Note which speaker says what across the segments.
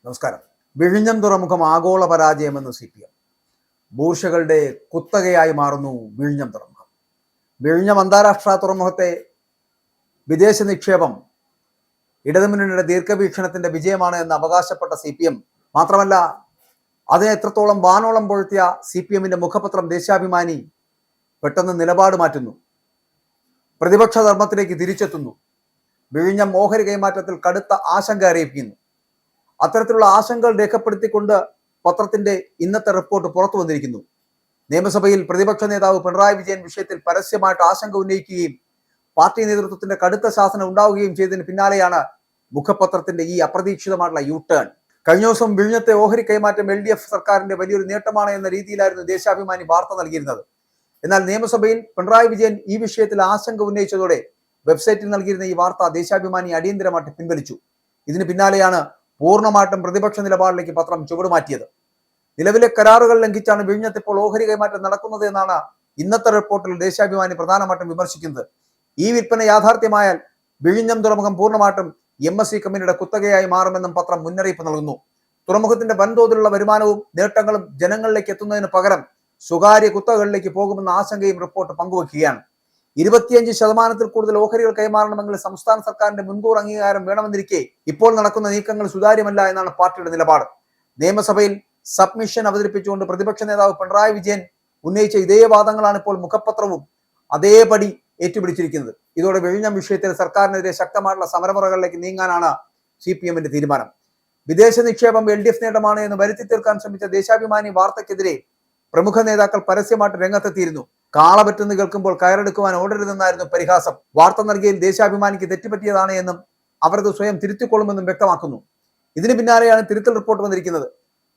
Speaker 1: നമസ്കാരം. വിഴിഞ്ഞം തുറമുഖം ആഗോള പരാജയമെന്ന് CPM. ബൂർഷകളുടെ കുത്തകയായി മാറുന്നു വിഴിഞ്ഞം തുറമുഖം. വിഴിഞ്ഞം അന്താരാഷ്ട്ര തുറമുഖത്തെ വിദേശ നിക്ഷേപം ഇടതുമുന്നണിയുടെ ദീർഘവീക്ഷണത്തിന്റെ വിജയമാണ് എന്ന് അവകാശപ്പെട്ട CPM മാത്രമല്ല, അതിനെ എത്രത്തോളം വാനോളം പൊഴുത്തിയ CPMന്റെ മുഖപത്രം ദേശാഭിമാനി പെട്ടെന്ന് നിലപാട് മാറ്റുന്നു. പ്രതിപക്ഷ ധർമ്മത്തിലേക്ക് തിരിച്ചെത്തുന്നു. വിഴിഞ്ഞം ഓഹരി കൈമാറ്റത്തിൽ കടുത്ത ആശങ്ക അറിയിക്കുന്നു. അത്തരത്തിലുള്ള ആശങ്കകൾ രേഖപ്പെടുത്തിക്കൊണ്ട് പത്രത്തിന്റെ ഇന്നത്തെ റിപ്പോർട്ട് പുറത്തു വന്നിരിക്കുന്നു. നിയമസഭയിൽ പ്രതിപക്ഷ നേതാവ് പിണറായി വിജയൻ വിഷയത്തിൽ പരസ്യമായിട്ട് ആശങ്ക ഉന്നയിക്കുകയും പാർട്ടി നേതൃത്വത്തിന്റെ കടുത്ത ശാസന ഉണ്ടാവുകയും ചെയ്തതിന് പിന്നാലെയാണ് മുഖപത്രത്തിന്റെ ഈ അപ്രതീക്ഷിതമായിട്ടുള്ള യു-ടേൺ. കഴിഞ്ഞ ദിവസം വിഴിഞ്ഞത്തെ ഓഹരി കൈമാറ്റം LDF സർക്കാരിന്റെ വലിയൊരു നേട്ടമാണ് എന്ന രീതിയിലായിരുന്നു ദേശാഭിമാനി വാർത്ത നൽകിയിരുന്നത്. എന്നാൽ നിയമസഭയിൽ പിണറായി വിജയൻ ഈ വിഷയത്തിൽ ആശങ്ക ഉന്നയിച്ചതോടെ വെബ്സൈറ്റിൽ നൽകിയിരുന്ന ഈ വാർത്ത ദേശാഭിമാനി അടിയന്തരമായിട്ട് പിൻവലിച്ചു. ഇതിന് പിന്നാലെയാണ് പൂർണ്ണമായിട്ടും പ്രതിപക്ഷ നിലപാടിലേക്ക് പത്രം ചുവടുമാറ്റിയത്. നിലവിലെ കരാറുകൾ ലംഘിച്ചാണ് വിഴിഞ്ഞത്ത് ഇപ്പോൾ ഓഹരി കൈമാറ്റം നടക്കുന്നത് എന്നാണ് ഇന്നത്തെ റിപ്പോർട്ടിൽ ദേശാഭിമാനി പ്രധാനമായിട്ടും വിമർശിക്കുന്നത്. ഈ വിൽപ്പന യാഥാർത്ഥ്യമായാൽ വിഴിഞ്ഞം തുറമുഖം പൂർണ്ണമായിട്ടും MSC കമ്പനിയുടെ കുത്തകയായി മാറുമെന്നും പത്രം മുന്നറിയിപ്പ് നൽകുന്നു. തുറമുഖത്തിന്റെ വൻതോതിലുള്ള വരുമാനവും നേട്ടങ്ങളും ജനങ്ങളിലേക്ക് എത്തുന്നതിന് പകരം സ്വകാര്യ കുത്തകകളിലേക്ക് പോകുമെന്ന ആശങ്കയും റിപ്പോർട്ട് പങ്കുവയ്ക്കുകയാണ്. 25% കൂടുതൽ ഓഹരികൾ കൈമാറണമെങ്കിൽ സംസ്ഥാന സർക്കാരിന്റെ മുൻകൂർ അംഗീകാരം വേണമെന്നിരിക്കെ ഇപ്പോൾ നടക്കുന്ന നീക്കങ്ങൾ സുതാര്യമല്ല എന്നാണ് പാർട്ടിയുടെ നിലപാട്. നിയമസഭയിൽ സബ്മിഷൻ അവതരിപ്പിച്ചുകൊണ്ട് പ്രതിപക്ഷ നേതാവ് പിണറായി വിജയൻ ഉന്നയിച്ച ഇതേ വാദങ്ങളാണ് ഇപ്പോൾ മുഖപത്രവും അതേപടി ഏറ്റുപിടിച്ചിരിക്കുന്നത്. ഇതോടെ വിഴിഞ്ഞം വിഷയത്തിൽ സർക്കാരിനെതിരെ ശക്തമായിട്ടുള്ള സമരമുറകളിലേക്ക് നീങ്ങാനാണ് CPMന്റെ തീരുമാനം. വിദേശ നിക്ഷേപം LDF നേട്ടമാണ് എന്ന് വരുത്തി തീർക്കാൻ ശ്രമിച്ച ദേശാഭിമാനി വാർത്തക്കെതിരെ പ്രമുഖ നേതാക്കൾ പരസ്യമായിട്ട് രംഗത്തെത്തിയിരുന്നു. കാള പറ്റുന്ന കേൾക്കുമ്പോൾ കയറെടുക്കുവാൻ ഓടരുതെന്നായിരുന്നു പരിഹാസം. വാർത്ത നൽകിയതിൽ ദേശാഭിമാനിക്ക് തെറ്റുപറ്റിയതാണ് എന്നും അവരത് സ്വയം തിരുത്തിക്കൊള്ളുമെന്നും വ്യക്തമാക്കുന്നു. ഇതിന് പിന്നാലെയാണ് തിരുത്തൽ റിപ്പോർട്ട് വന്നിരിക്കുന്നത്.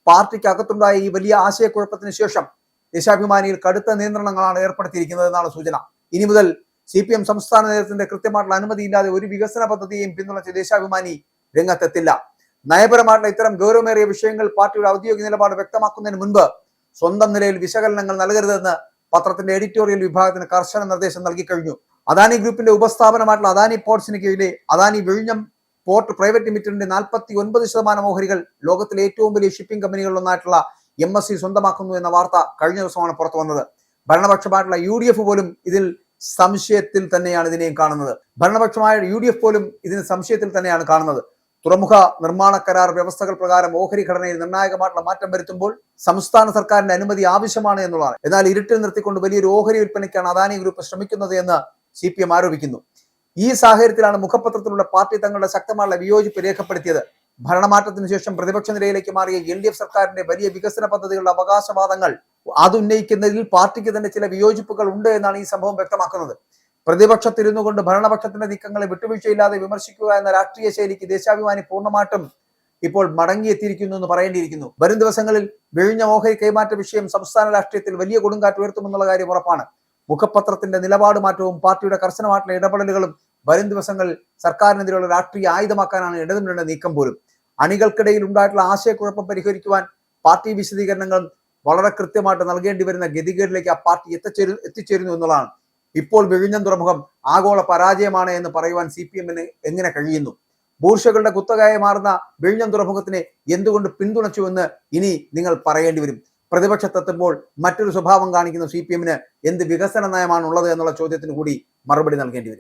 Speaker 1: പാർട്ടിക്ക് അകത്തുണ്ടായ ഈ വലിയ ആശയക്കുഴപ്പത്തിന് ശേഷം ദേശാഭിമാനിയിൽ കടുത്ത നിയന്ത്രണങ്ങളാണ് ഏർപ്പെടുത്തിയിരിക്കുന്നത് എന്നാണ് സൂചന. ഇനി മുതൽ CPM സംസ്ഥാന നേതൃത്വത്തിന്റെ കൃത്യമായിട്ടുള്ള അനുമതിയില്ലാതെ ഒരു വികസന പദ്ധതിയെയും പിന്തുണച്ച് ദേശാഭിമാനി രംഗത്തെത്തില്ല. നയപരമായിട്ടുള്ള ഇത്തരം ഗൗരവമേറിയ വിഷയങ്ങൾ പാർട്ടിയുടെ ഔദ്യോഗിക നിലപാട് വ്യക്തമാക്കുന്നതിന് മുൻപ് സ്വന്തം നിലയിൽ വിശകലനങ്ങൾ നൽകരുതെന്ന് പത്രത്തിന്റെ എഡിറ്റോറിയൽ വിഭാഗത്തിന് കർശന നിർദ്ദേശം നൽകി കഴിഞ്ഞു. അദാനി ഗ്രൂപ്പിന്റെ ഉപസ്ഥാപനമായിട്ടുള്ള അദാനി പോർട്സിന് കീഴിലെ അദാനി വിഴിഞ്ഞം പോർട്ട് പ്രൈവറ്റ് ലിമിറ്റഡിന്റെ 49% ഓഹരികൾ ലോകത്തിലെ ഏറ്റവും വലിയ ഷിപ്പിംഗ് കമ്പനികളിലൊന്നായിട്ടുള്ള MSC സ്വന്തമാക്കുന്നു എന്ന വാർത്ത കഴിഞ്ഞ ദിവസമാണ് പുറത്തു വന്നത്. ഭരണപക്ഷമായിട്ടുള്ള UDF പോലും ഇതിൽ സംശയത്തിൽ തന്നെയാണ് ഇതിനെയും കാണുന്നത്. ഭരണപക്ഷമായ UDF പോലും ഇതിന് സംശയത്തിൽ തന്നെയാണ് കാണുന്നത്. തുറമുഖ നിർമ്മാണ കരാർ വ്യവസ്ഥകൾ പ്രകാരം ഓഹരി ഘടനയിൽ നിർണായകമായിട്ടുള്ള മാറ്റം വരുത്തുമ്പോൾ സംസ്ഥാന സർക്കാരിന്റെ അനുമതി ആവശ്യമാണ് എന്നുള്ളതാണ്. എന്നാൽ ഇരുട്ടിൽ നിർത്തിക്കൊണ്ട് വലിയൊരു ഓഹരി വിൽപ്പനയ്ക്കാണ് അദാനി ഗ്രൂപ്പ് ശ്രമിക്കുന്നത് എന്ന് CPM ആരോപിക്കുന്നു. ഈ സാഹചര്യത്തിലാണ് മുഖപത്രത്തിലൂടെ പാർട്ടി തങ്ങളുടെ ശക്തമായ വിയോജിപ്പ് രേഖപ്പെടുത്തിയത്. ഭരണമാറ്റത്തിന് ശേഷം പ്രതിപക്ഷ നിലയിലേക്ക് മാറിയ LDF സർക്കാരിന്റെ വലിയ വികസന പദ്ധതികളുടെ അവകാശവാദങ്ങൾ അതുന്നയിക്കുന്നതിൽ പാർട്ടിക്ക് തന്നെ ചില വിയോജിപ്പുകൾ ഉണ്ട് എന്നാണ് ഈ സംഭവം വ്യക്തമാക്കുന്നത്. പ്രതിപക്ഷത്തിരുന്നു കൊണ്ട് ഭരണപക്ഷത്തിന്റെ നീക്കങ്ങളെ വിട്ടുവീഴ്ചയില്ലാതെ വിമർശിക്കുക എന്ന രാഷ്ട്രീയ ശൈലിക്ക് ദേശാഭിമാനി പൂർണ്ണമായിട്ടും ഇപ്പോൾ മടങ്ങിയെത്തിയിരിക്കുന്നു എന്ന് പറയേണ്ടിയിരിക്കുന്നു. വരും ദിവസങ്ങളിൽ വിഴിഞ്ഞ ഓഹരി കൈമാറ്റ വിഷയം സംസ്ഥാന രാഷ്ട്രീയത്തിൽ വലിയ കൊടുങ്കാറ്റ് ഉയർത്തുമെന്നുള്ള കാര്യം ഉറപ്പാണ്. മുഖപത്രത്തിന്റെ നിലപാട് മാറ്റവും പാർട്ടിയുടെ കർശനമായിട്ടുള്ള ഇടപെടലുകളും വരും ദിവസങ്ങളിൽ സർക്കാരിനെതിരെയുള്ള രാഷ്ട്രീയ ആയുധമാക്കാനാണ് ഇടതുമുന്നണിയുടെ നീക്കം പോലും. അണികൾക്കിടയിൽ ഉണ്ടായിട്ടുള്ള ആശയക്കുഴപ്പം പരിഹരിക്കുവാൻ പാർട്ടി വിശദീകരണങ്ങളും വളരെ കൃത്യമായിട്ട് നൽകേണ്ടി വരുന്ന ഗതികേടിലേക്ക് ആ പാർട്ടി എത്തിച്ചേരുന്നു എന്നുള്ളതാണ്. ഇപ്പോൾ വിഴിഞ്ഞം തുറമുഖം ആഗോള പരാജയമാണ് എന്ന് പറയുവാൻ CPMന് എങ്ങനെ കഴിയുന്നു? ബൂർഷകളുടെ കുത്തകയായി മാറുന്ന വിഴിഞ്ഞം തുറമുഖത്തിനെ എന്തുകൊണ്ട് പിന്തുണച്ചുവെന്ന് ഇനി നിങ്ങൾ പറയേണ്ടി വരും. പ്രതിപക്ഷത്തെത്തുമ്പോൾ മറ്റൊരു സ്വഭാവം കാണിക്കുന്ന CPMന് എന്ത് വികസന നയമാണ് ഉള്ളത് എന്നുള്ള ചോദ്യത്തിന് കൂടി മറുപടി നൽകേണ്ടി വരും.